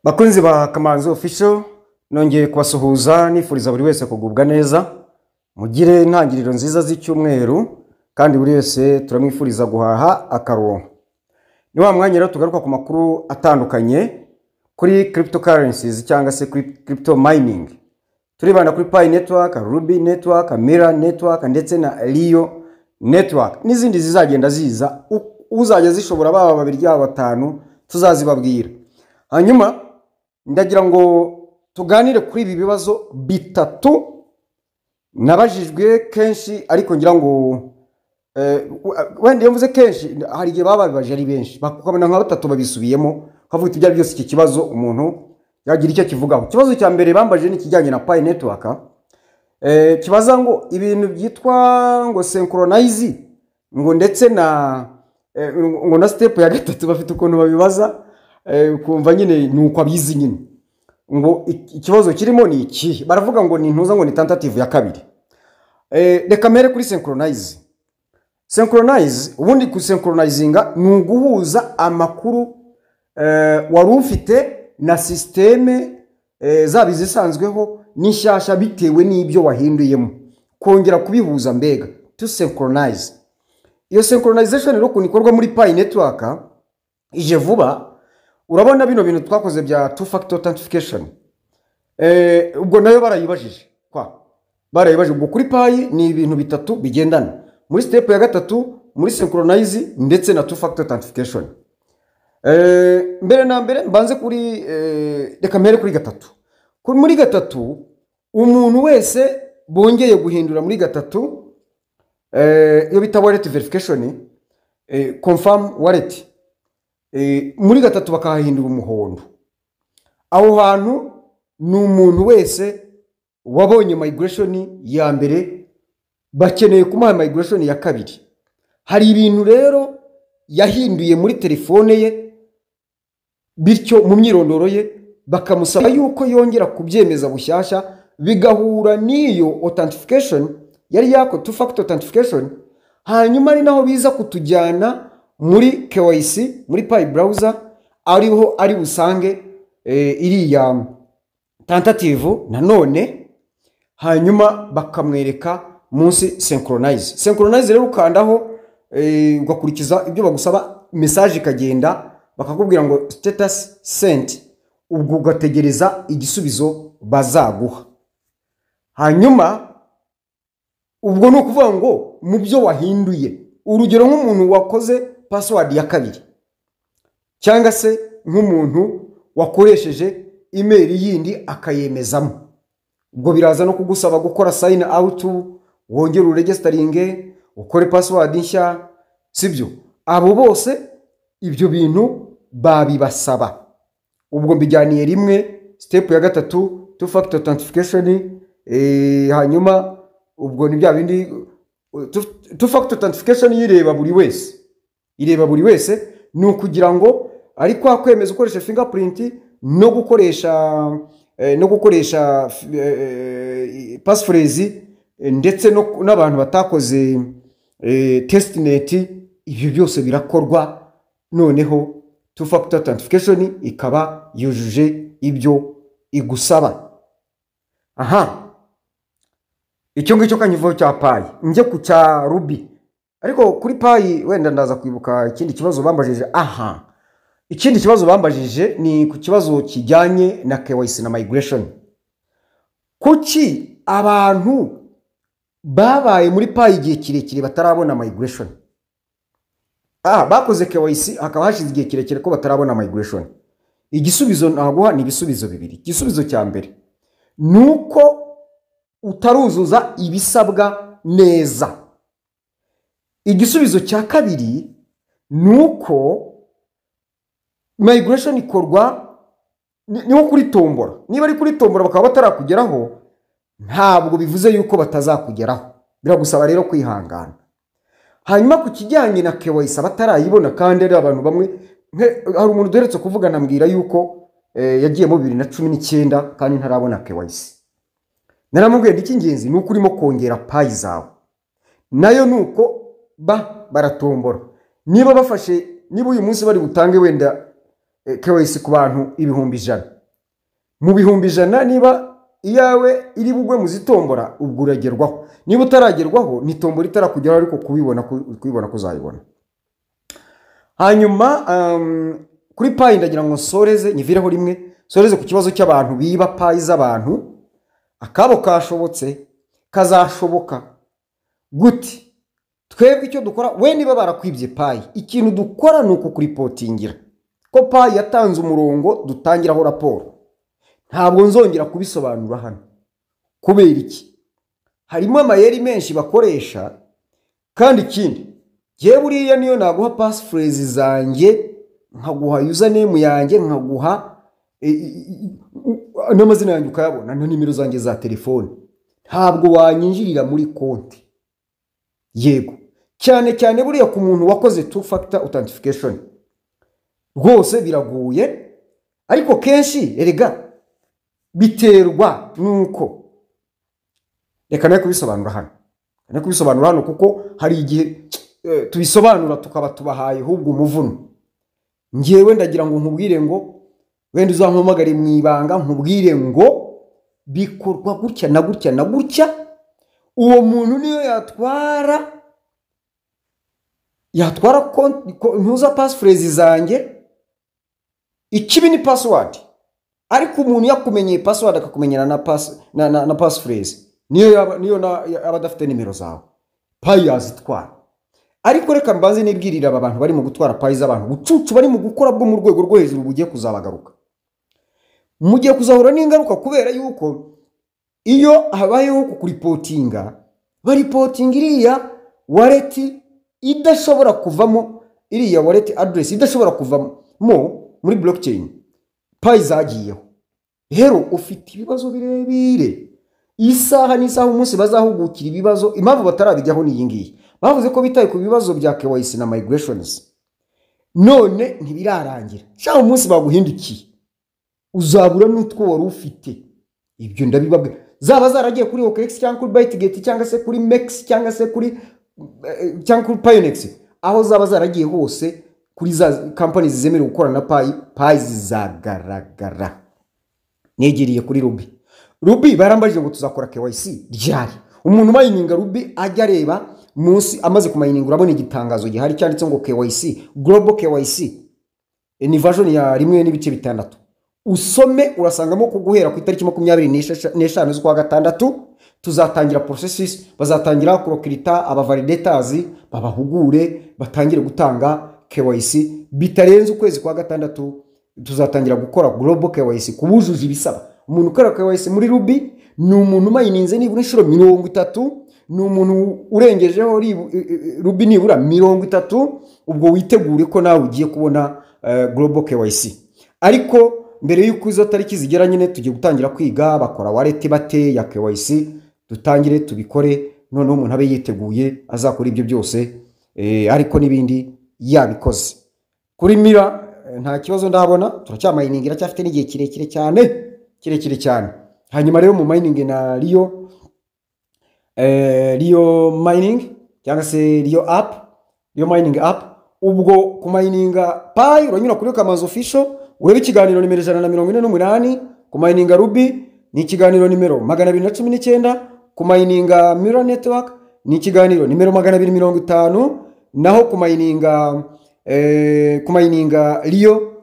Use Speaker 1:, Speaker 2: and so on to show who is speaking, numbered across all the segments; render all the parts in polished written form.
Speaker 1: Bakunzi ba Kamanzi Official nongeye kubasuhuza nifuriza buri wese kugubwa neza mugire intangiriro nziza z'icyumweru kandi buri wese turamwifuriza guhaha akaronko. Ni wa mwanya rero tugaruka ku makuru atandukanye kuri cryptocurrencies cyangwa se crypto mining. Turibanda kuri Pi Network, Ruby Network, Mira Network ndetse na Rio Network n'izindi zizagenda ziza uzajya zishobora baba babiri cyangwa batanu tuzazibabwira. Hanyuma ndagira ngo tuganire kuri ibi bibazo bitatu nabajijwe kenshi, ariko ngira ngo wende yavuze kenshi hari igihe baba babaje ari benshi bakubona nka batatu babisubiyemo kavuga ibyo byose iki kibazo umuntu yagira icyo kivugaho. Kibazo cya mbere bambaje ni kijyanye na Pi Network, kibaza ngo ibintu byitwa ngo synchronize ngo ndetse na ngo na step ya gatatu bafite ukuntu babibaza kumva nyine nuko abizi nyine ngo ikibazo kirimo ni iki. Baravuga ngo ni ntuza ngo ni tentative ya kabiri. Reka mere kuri synchronize. Synchronize ubundi ku synchronizinga ni uguhuza amakuru wari ufite na systeme zaba izisanzweho n'ishyashya bitewe n'ibyo wahinduyemo, kongera kubihuza mbega to synchronize. Iyo synchronization rero ukuntu ikorwa muri Pi Network ije vuba. Urabona bino bintu twakoze bya two factor authentication, ubwo nayo barayibajije ubwo kuri Pi ni ibintu bitatu bigendana muri step ya gatatu muri synchronize ndetse na two factor authentication. Mbere na mbere mbanze kuri reka mbere kuri gatatu. Muri gatatu umuntu wese bongeye guhindura muri gatatu iyo bita wallet verification, confirm wallet, muri gatatu bakahindura umuhondo. Aho hantu ni umuntu wese wabonye migration ya mbere bakeneye kumuha migration ya kabiri. Hari ibintu rero yahinduye muri telefone ye, bityo mu myirondoro ye bakamusaba yuko yongera kubyemeza bushyashya bigahura n'iyo authentication yari yako two factor authentication. Hanyuma ari naho biza kutujyana muri KYC muri Pi browser ariho ari busange iriya tentative nanone, hanyuma bakamwereka munsi synchronize. Synchronize rero ukandaho ugakurikiza ibyo bagusaba, message ikagenda bakakubwira ngo status sent, ubwo ugategereza igisubizo bazaguha. Hanyuma ubwo no kuvuga ngo mu byo wahinduye, urugero nk'umuntu wakoze password ya kabiri cyangwa se nk'umuntu wakoresheje email yindi akayemezamo, ubwo biraza no kugusaba gukora sign out, wongera uregistering, ukore password nshya, sibyo? Abo bose ibyo bintu babibasaba. Ubwo mbijyaniye rimwe step ya gatatu two factor authentication. Hanyuma ubwo ni bya bindi two factor authentication ireba buri wese ni ukugira ngo ari kwa kwemeza ukoresha fingerprint no gukoresha passphrase ndetse n'abantu batakoze testnet. Ibyo byose birakorwa, noneho two factor authentication ikaba yujuje ibyo igusaba. Icyo ngicyo kanyivaho cya Pi. Nje ku cya Ruby, ariko kuri Pi wenda ndaza kwibuka ikindi kibazo bambajije. Ikindi kibazo bambajije ni ku kibazo kijyanye na KYC na migration. Kuki abantu babaye muri Pi igihe kirekire batarabona migration? Bakoze KYC hakaba hashize igihe kirekire ko batarabona migration. Igisubizo naguha ni ibisubizo bibiri. Igisubizo cya mbere nuko utaruzuza ibisabwa neza. Igisubizo cya kabiri nuko migration ikorwa niho kuri tombora. Niba ari kuri tombora bakaba batarakugeraho, ntabwo bivuze yuko batazakugeraho, biragusaba rero kwihangana. Hanyuma ku kijyanye na KYC batarayibona, kandi ari abantu bamwe, hari umuntu duheretse kuvuga nambwira yuko yagiye mu 2019 kandi ntarabona KYC. Naramubwiye icy'ingenzi nuko urimo kongera Pi zawe, nayo nuko baratombora. Niba bafashe, niba uyu munsi bari butange wenda KYC ku bantu 100,000 mu 100,000 niba iyawe iri bugwe mu zitombora ubwo uragerwaho, niba utaragerwaho ni tombora itarakugeraho ariko kubibona kuzayibona. Hanyuma kuri payi ndagira ngo nsoreze nyivireho rimwe, soreze ku kibazo cy'abantu biba payi z'abantu. Akabo kashobotse kazashoboka gute? Twebwe icyo dukora, we niba barakwibye payi, ikintu dukora ni uko kuripotingira ko payi yatanze umurongo dutangiraho raporo. Ntabwo nzongera kubisobanura hano. Kubera iki? Harimo amayeri menshi bakoresha, kandi ikindi je buriya niyo naguha passphrase zanjye, nkaguha username yanjye, nkaguha n'amazina yanjye ukayabona na nimero zanjye za telefone, ntabwo wanyinjirira muri konti. Yego, cyane buriya ku muntu wakoze two factor authentication rwose biraguye, ariko kenshi erega biterwa nuko, reka nayo kubisobanura hano kuko hari igihe tubisobanura tukaba tubahaye ahubwo umuvuno. Ngewe ndagira ngo nkubwire ngo wenda uzampamagare mu ibanga nkubwire ngo bikorwa gutya na gutya na gutya, uwo muntu niyo yatwara ntuza passphrase zanjye, ikibi ni password. Ariko umuntu yakumenyeye password akakumenyera na passphrase, niyo abadafite nimero zawe payi yazitwara. Ariko reka mbanze nibwirira aba bantu bari mu gutwara payi z'abantu bucucu, bari mu gukora bwo mu rwego rwo hejuru bugiye kuzabagaruka. Mugiye kuzahura n'ingaruka, kubera yuko iyo habayeho kuripotinga, baripotinga iriya wallet idashobora kuvamo, iriya wallet address idashobora kuvamo muri blockchain, payi zagiyeho. Rero ufite ibibazo birebire, isaha n'isaha umunsi bazahugukira ibibazo. Impamvu batarabijyaho ni iyi ngiyi, bavuze ko bitaye ku bibazo bya KYC na migrations, none ntibirarangira. Cyangwa umunsi baguhindukiye uzabura n'utwo wari ufite. Ibyo ndabibabwe, zaba zaragiye kuri OKX cyangwa kuri Bytegate cyangwa se kuri Mex cyangwa se kuri Pionex, aho zaba zaragiye hose kuri za companies zemerewe gukora na payi zizagaragara. Negiriye kuri Ruby barambajije ngo tuzakora KYC ryari. Umuntu mayininga Ruby ajya areba munsi amaze kumayininga, urabona igitangazo gihari cyanditse ngo KYC Global KYC, ni version ya 1.6. Usome urasangamo kuguhera ku itariki 25 z'ukwa gatandatu tuzatangira processes, bazatangira kurokirita aba validators, babahugure batangire gutanga KYC. Bitarenze ukwezi kwa gatandatu tuzatangira gukora Global KYC kubujuje ibisaba. Umuntu ukora KYC muri Ruby ni umuntu mayininze nibura inshuro 30, ni umuntu urengejeho Ruby nibura 30. Ubwo witegure ko nawe ugiye kubona Global KYC. Ariko mbere y'uko izo tariki zigera nyine tugiye gutangira kwiga bakora wallet bate ya KYC, dutangire tubikore, none umuntu abe yiteguye azakora ibyo byose, ariko nibindi yabikoze. Kuri Mira nta kibazo ndabona, turacyamayiningira cyafite n'igihe kirekire cyane. Hanyuma rero mu mining na Rio mining cyangwa se Rio mining app, ubwo kumayininga payi uranyura kuri Kamazi official, urebe ikiganiro nimero 148. Kumayininga Ruby ni ikiganiro nimero 219. Kumayininga Mira network ni ikiganiro nimero 250. Naho kumayininga Rio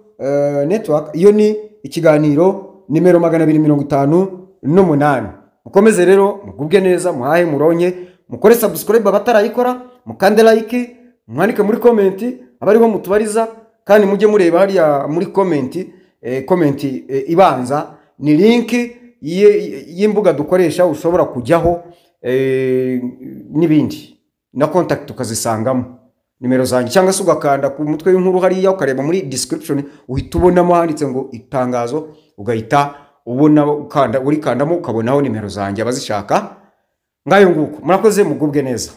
Speaker 1: network iyo ni ikiganiro nimero 258. Mukomeze rero mugubwe neza, muhahe muronye, mukore subscribe abatarayikora, mukande like, mwandike muri comment abariho mutubariza, kandi mujye mureba hariya muri comment ibanza ni link y'imbuga dukoresha ushobora kujyaho n'ibindi na contact ukazisangamo nimero zanjye, cyangwa se ugakanda ku mutwe w'inkuru hariya ukareba muri description uhita ubonamo handitse ngo itangazo, ugahita ubona ukanda urikandamo ukabonaho nimero zanjye abazishaka. Ngayo nguko murakoze mugubwe neza.